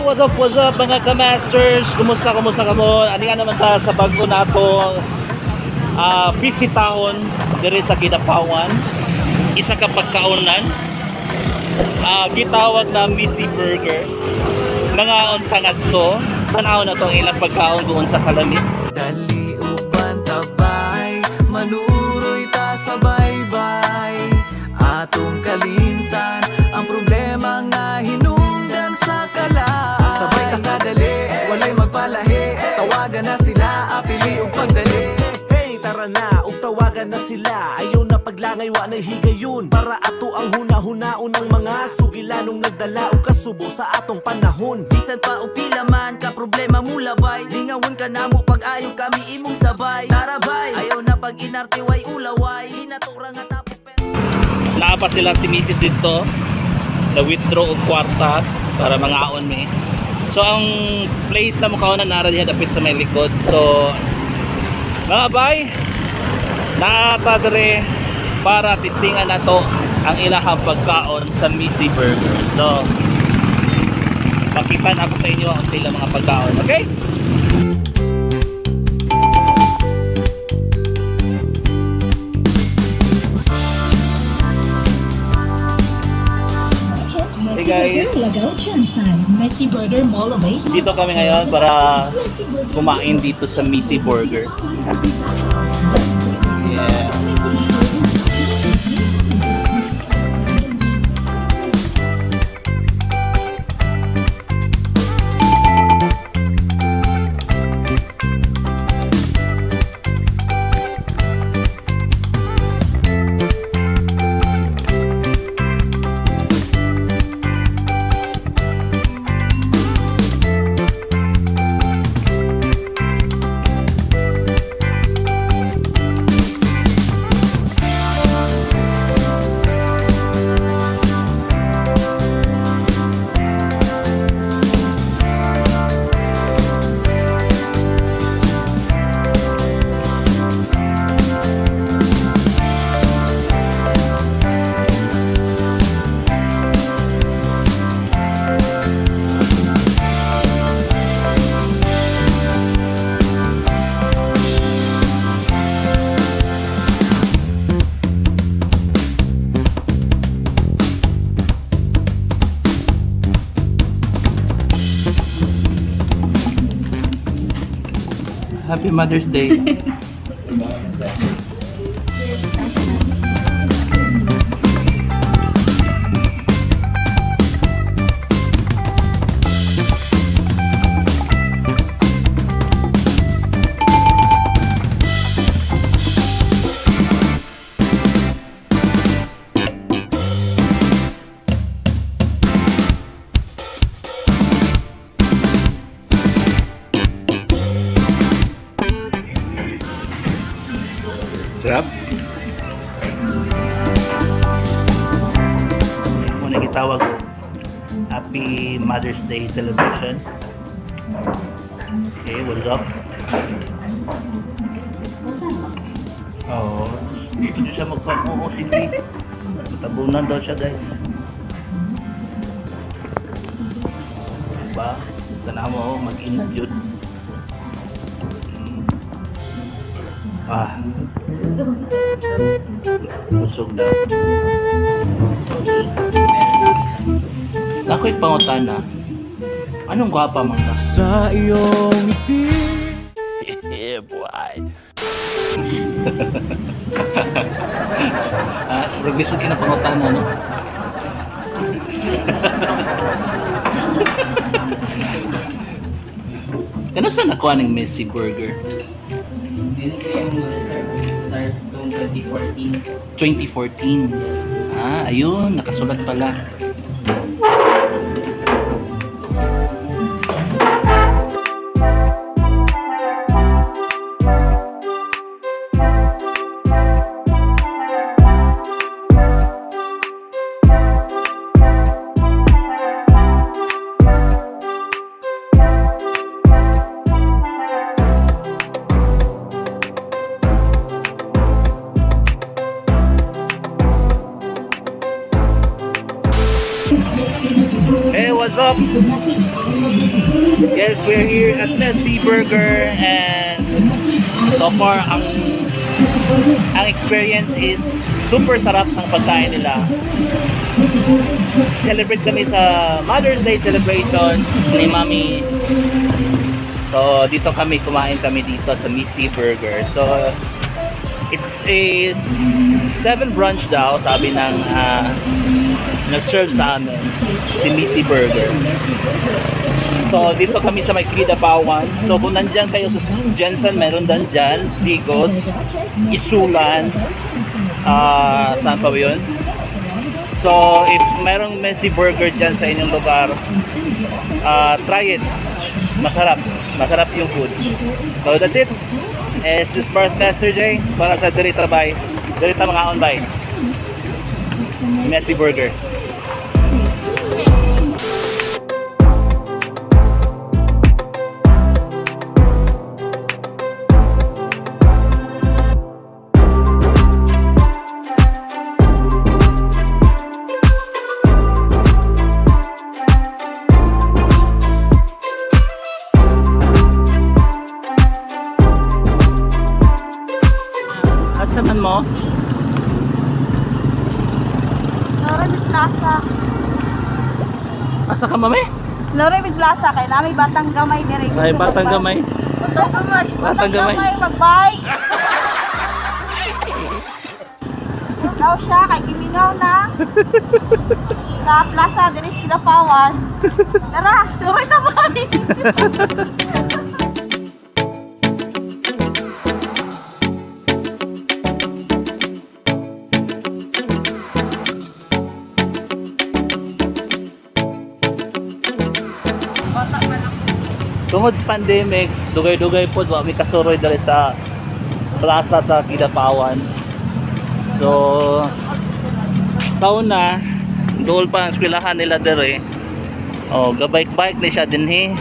What's up mga ka-masters? Kumusta ka mo? Ani nga naman ta sa bago nato busy taon diri sa Kidapawan. Isa ka pagkaunan gitawag na Missy Burger. Mga untangad to, tanaw na to ang ilang pagkaon doon sa Kalamit. Dali uban tabay, manuroy ta sa baybay. Atong kalimtan ang problema nga hinungdan sa kala. Sabay ka kadali, walay magpalahi. Tawagan na sila, apili ug pagdali. Hey, tara na, ug tawagan na sila. Ayaw na paglangay, wa na higayon. Para ato ang huna-hunaon ng mga sugilanong nagdala og kasubo sa atong panahon. Bisan pa og pila man ka problema mula bay. Lingawon ka namo pag ayo kami imong sabay. Tara bay, ayaw na pag inarte way ulaway. Hinatura nga tapos Naapa sila si Mrs. dito na withdraw og kwarta para mangaon mi. So ang place na mukha na nara diha dapit sa may likod. So mga bay, nakatadre para testingan na to ang ilahang pagkaon sa Missy Burger. So pakipan ako sa inyo ang sila mga pagkaon, okay? Hey guys, Messy Burger Mall of Ace. dito kami ngayon para kumain dito sa Missy Burger. Yeah. Happy Mother's Day. Sarap. Muna gitawag ko Happy Mother's Day celebration. Okay, what's up? Oh, hindi siya magpag-oo, sige. Matabunan daw siya, guys. Diba? Tanaw mo, mag-inad yun. Ah. Busog na. Nako'y pangutana. Anong gwapa man ka? Sa iyong ngiti. Yeah, boy. Ruglisod ka na pangutana, no? Kano saan nakuha ng Missy Burger? 2014. Ah, ayun, nakasulat pala. what's up? Yes, we're here at Nessie Burger and so far ang experience is super sarap ng pagkain nila. Celebrate kami sa Mother's Day celebrations ni Mami. So dito kumain kami dito sa Missy Burger. So it's a 7 brunch daw, sabi ng nag-serve sa amin si Missy Burger. So dito kami sa may Kidapawan. So kung nandyan kayo sa Jensen, meron din dyan Digos, Isulan, saan pa ba yun? So if merong Missy Burger dyan sa inyong lugar, try it. Masarap yung food. So that's it. This is Master J para sa Dirita mga on-by Messy Burger. Asaman mo? Lore may plaza. Asa ka mami? Lore may plaza kay nami batang gamay dire. Ay, batang gamay. Batang gamay magbay. Daw siya kay gimingaw na. Sa plaza dire sila pawan. Tara, suroy na ba? Tungod sa pandemic, dugay-dugay po wa mi kasuroy diri sa plaza sa Kidapawan. So sa una, dool pa ang eskwelahan nila diri. Oh, gabike-bike ni siya dinhi.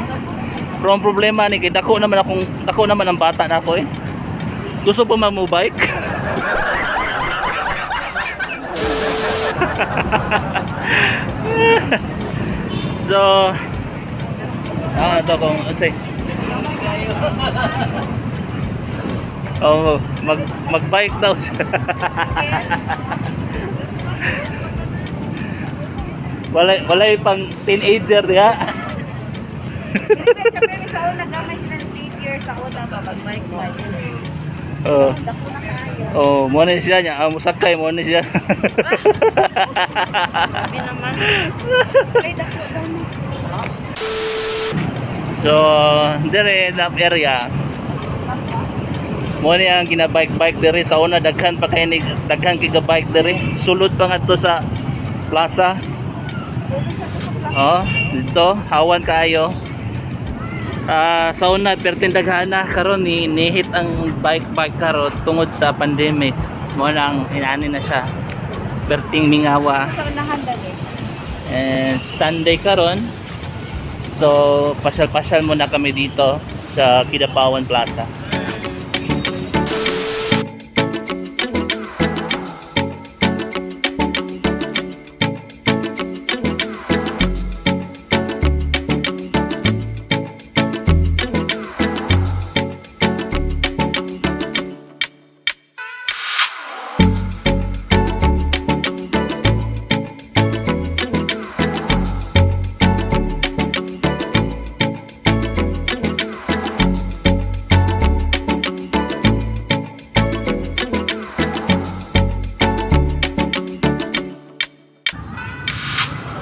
Pero ang problema ni kay dako naman ang bata na ako eh. Gusto pa mag-bike. So ito kung say. Oh, mag-bike daw siya. Walay pang teenager diha. Sabi sa una gamay sila ng 8 years sa una ba mag-bike. Oh. Dako na kayo. Oh, mo na siya niya, musakay mo na siya. Sabi naman. Ay dako daw. So, dire na area. Mo ni ang gina-bike dire sa una daghan pa kay daghan giga-bike dire. Sulod pa ngadto sa plaza. Oh, dito hawan kaayo. Sa una pertin daghan na karon ni hit ang bike karon tungod sa pandemic. Mo nang inani na siya. Perting mingawa. Sa unahan dali. And Sunday karon. So, pasyal-pasyal muna kami dito sa Kidapawan Plaza.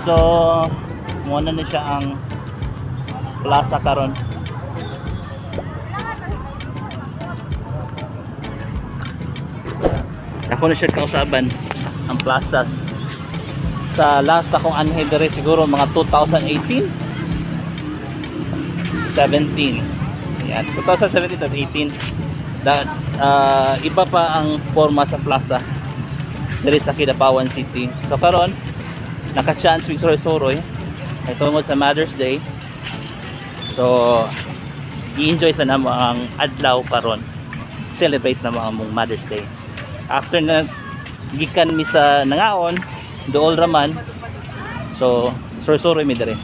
So, muna na siya ang plaza karon. Ako na siya kausaban ang plaza. Sa last akong anhe dere siguro mga 2018 17. Yan, 2017 at 18. Iba pa ang forma sa plaza dere sa Kidapawan City. So karon naka-chance with Suroy ay tungod sa Mother's Day. So i-enjoy sa namo ang adlaw karon. Celebrate na among Mother's Day. After na gikan mi sa nangaon, dool raman. So Suroy mi dere.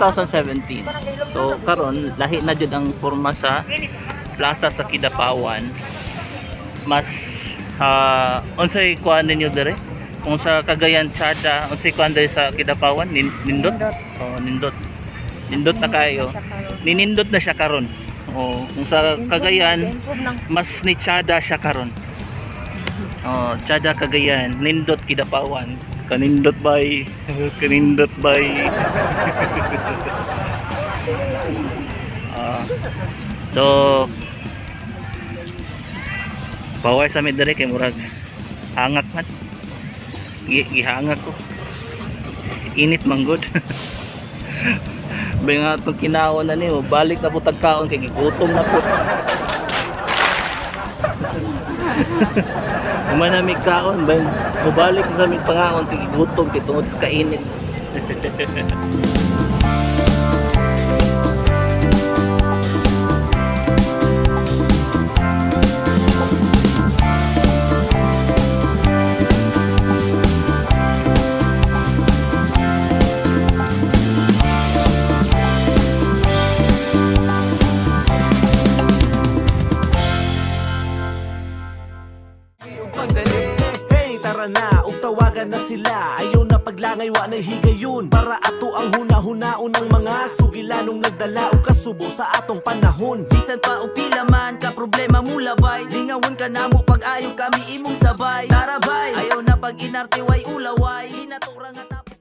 2017. So karon lahi na jud ang porma sa plaza sa Kidapawan. Mas unsay kuan ninyo dire? Kung sa Cagayan Chada, unsay kuan dire sa Kidapawan? Nindot? Oh, nindot. Nindot na kayo. Ninindot na siya karon. Oh, kung sa Cagayan, mas ni Chada siya karon. Oh, Chada Cagayan, nindot Kidapawan. Kanindot bay, kanindot bay. So bawal sa mi dire kay murag hangak man. Gihangak ko. Init manggod. Bay nga itong kinaon na niyo, balik na po tagkaon kay gigutom na po. Umanamig kaon, bay mubalik sa aming pangaon kay gigutom kay tungod sa kainit. Pagdali, hey tara na, ug tawagan na sila. Ayaw na paglangay wa na higayon. Para ato ang huna-hunaon ng mga sugilanong nagdala og kasubo sa atong panahon. Bisan pa og pila man ka problema mula bay, lingawon ka namo pag-ayo kami imong sabay. Tara bay, ayaw na pag inarte way ulaway, hinatura nga tapos